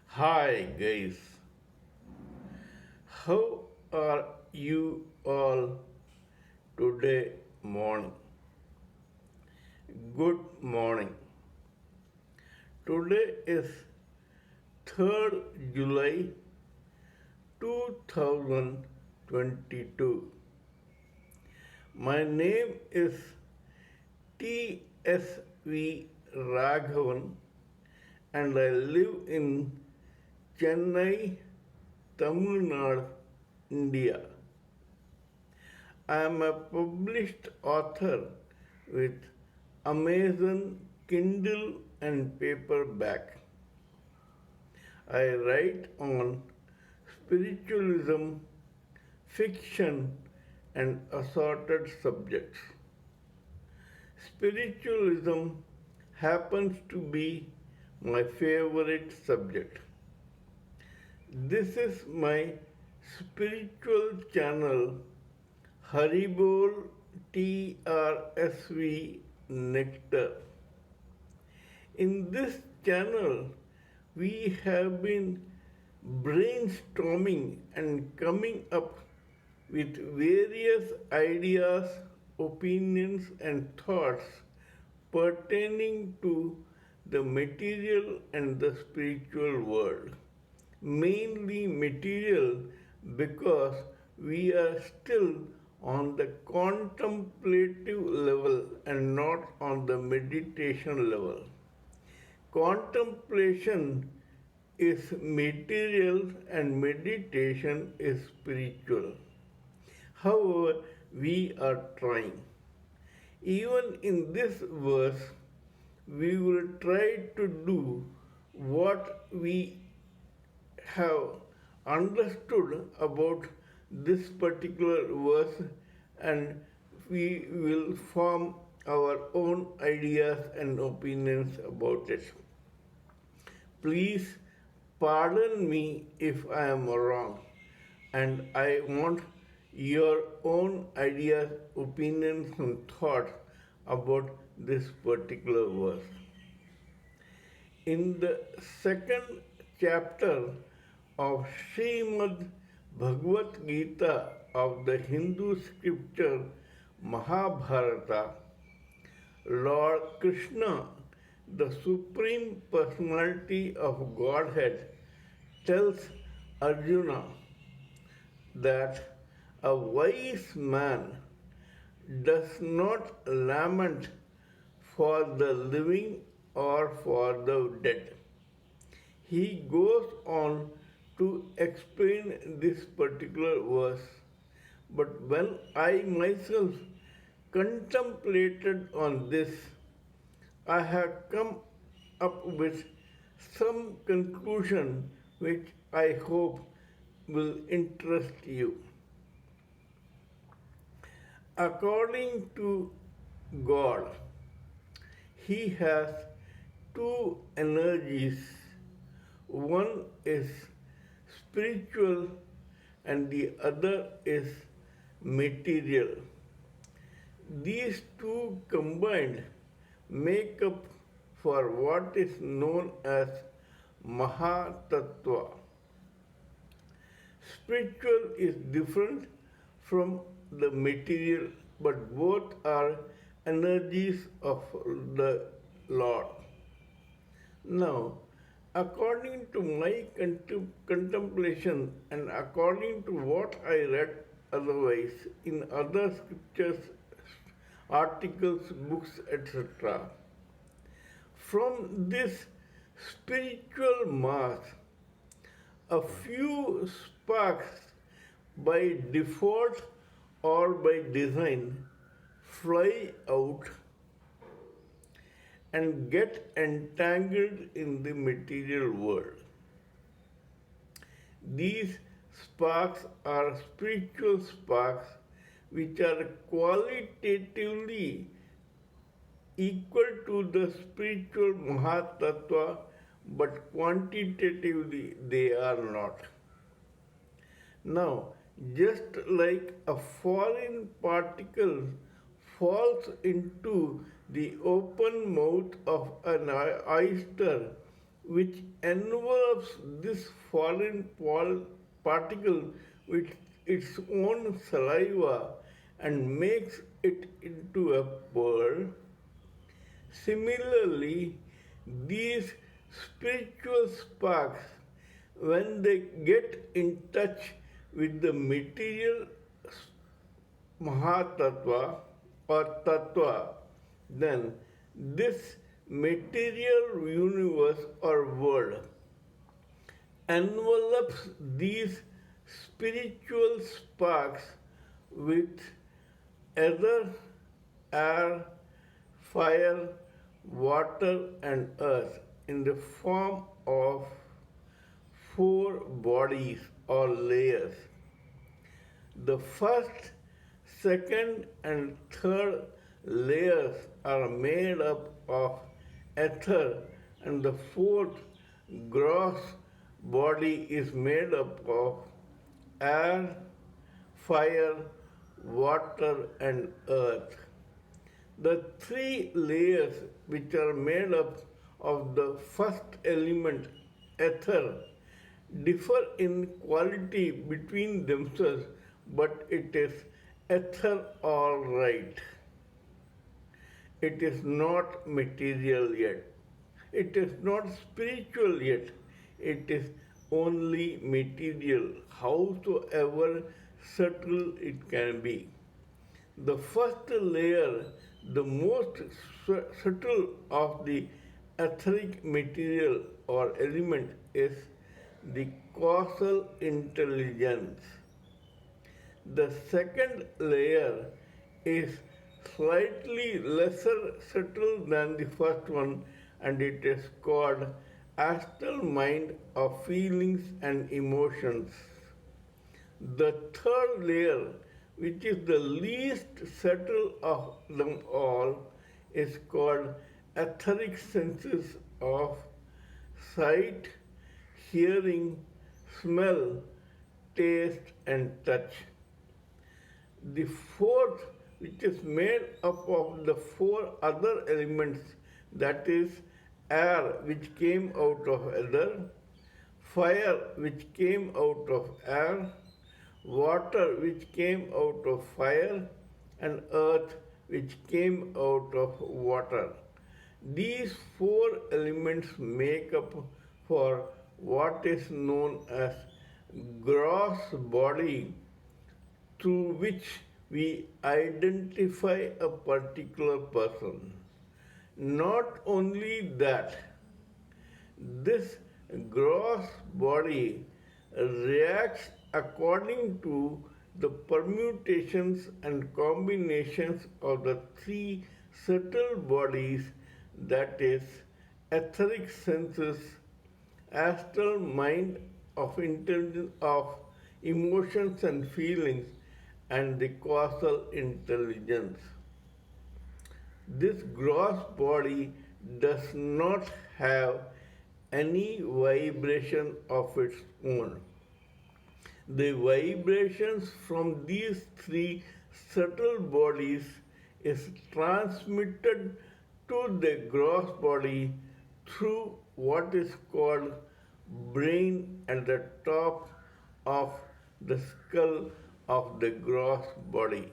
Hi guys, how are you all today morning? Good morning. Today is 3rd July 2022. My name is TSV Raghavan and I live in Chennai, Tamil Nadu, India. I am a published author with Amazon Kindle and paperback. I write on spiritualism, fiction, and assorted subjects. Spiritualism happens to be my favorite subject. This is my spiritual channel Haribol TRSV Nectar. In this channel, we have been brainstorming and coming up with various ideas, opinions, and thoughts pertaining to the material and the spiritual world. Mainly material because we are still on the contemplative level and not on the meditation level. Contemplation is material and meditation is spiritual. However, we are trying. Even in this verse, we will try to do what we have understood about this particular verse and we will form our own ideas and opinions about it. Please pardon me if I am wrong and I want your own ideas, opinions, and thoughts about this particular verse. In the second chapter of Srimad Bhagavad Gita of the Hindu scripture Mahabharata, Lord Krishna, the Supreme Personality of Godhead, tells Arjuna that a wise man does not lament for the living or for the dead. He goes on to explain this particular verse, but when I myself contemplated on this, I have come up with some conclusion which I hope will interest you. According to God, He has two energies. One is spiritual and the other is material. These two combined make up for what is known as Mahatattva. Spiritual is different from the material, but both are energies of the Lord. Now, according to my contemplation and according to what I read otherwise in other scriptures, articles, books, etc., from this spiritual mass, a few sparks by default or by design fly out and get entangled in the material world. These sparks are spiritual sparks which are qualitatively equal to the spiritual Mahatattva, but quantitatively they are not. Now, just like a foreign particle falls into the open mouth of an oyster, which envelopes this foreign particle with its own saliva and makes it into a pearl. Similarly, these spiritual sparks, when they get in touch with the material Mahatattva or Tattva, then this material universe or world envelops these spiritual sparks with ether, air, fire, water, and earth in the form of four bodies or layers. The first, second, and third layers are made up of ether, and the fourth gross body is made up of air, fire, water, and earth. The three layers, which are made up of the first element, ether, differ in quality between themselves, but it is ether all right. It is not material yet. It is not spiritual yet. It is only material, howsoever subtle it can be. The first layer, the most subtle of the etheric material or element, is the causal intelligence. The second layer is slightly lesser subtle than the first one, and it is called astral mind of feelings and emotions. The third layer, which is the least subtle of them all, is called etheric senses of sight, hearing, smell, taste, and touch. The fourth, which is made up of the four other elements, that is, air, which came out of ether, fire, which came out of air, water, which came out of fire, and earth, which came out of water. These four elements make up for what is known as gross body, through which we identify a particular person. Not only that, this gross body reacts according to the permutations and combinations of the three subtle bodies, that is, etheric senses, astral mind of intelligence, of emotions and feelings, and the causal intelligence. This gross body does not have any vibration of its own. The vibrations from these three subtle bodies is transmitted to the gross body through what is called brain at the top of the skull of the gross body.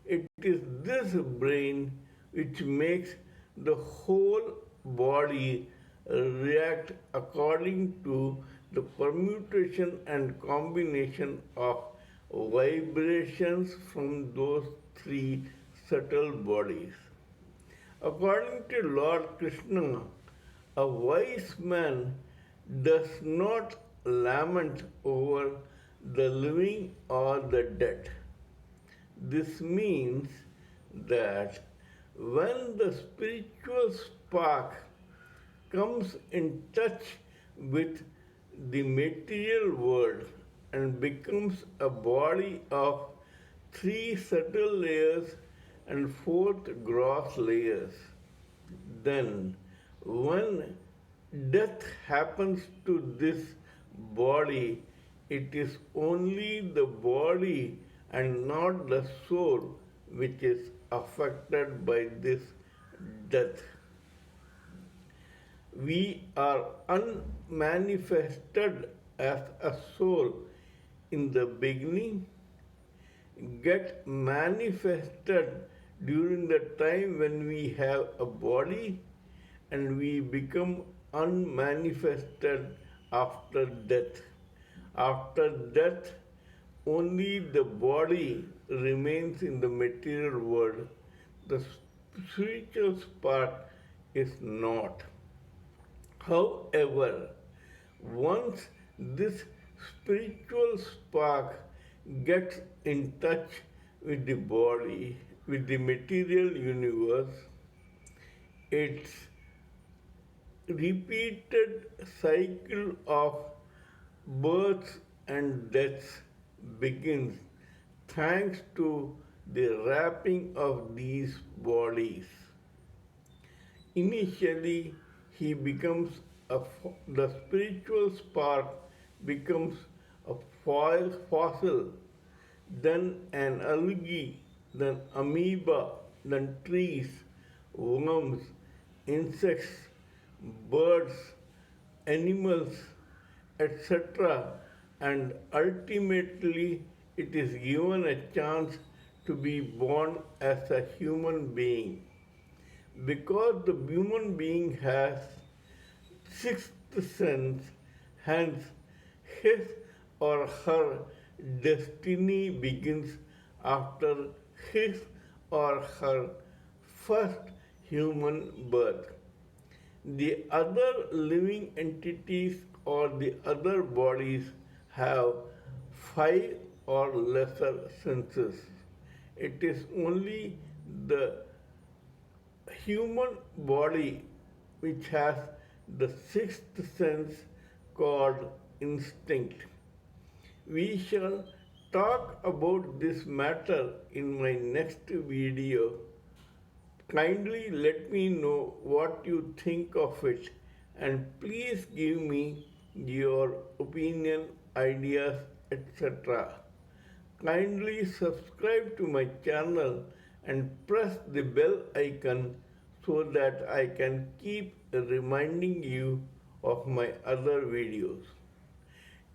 It is this brain which makes the whole body react according to the permutation and combination of vibrations from those three subtle bodies. According to Lord Krishna, a wise man does not lament over the living or the dead. This means that when the spiritual spark comes in touch with the material world and becomes a body of three subtle layers and fourth gross layers, then when death happens to this body, it is only the body and not the soul which is affected by this death. We are unmanifested as a soul in the beginning, get manifested during the time when we have a body, and we become unmanifested after death. After death, only the body remains in the material world. The spiritual part is not. However, once this spiritual spark gets in touch with the body, with the material universe, its repeated cycle of births and deaths begins thanks to the wrapping of these bodies. Initially, he becomes the spiritual spark becomes a fossil, then an algae, then amoeba, then trees, worms, insects, birds, animals, etc. And ultimately, it is given a chance to be born as a human being. Because the human being has sixth sense, hence his or her destiny begins after his or her first human birth. The other living entities or the other bodies have five or lesser senses. It is only the human body which has the sixth sense called instinct. We shall talk about this matter in my next video. Kindly let me know what you think of it, and please give me your opinion, ideas, etc. Kindly subscribe to my channel and press the bell icon so that I can keep reminding you of my other videos.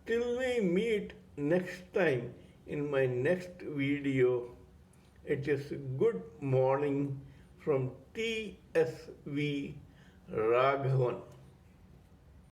Till we meet next time in my next video, it is good morning from TSV Raghavan.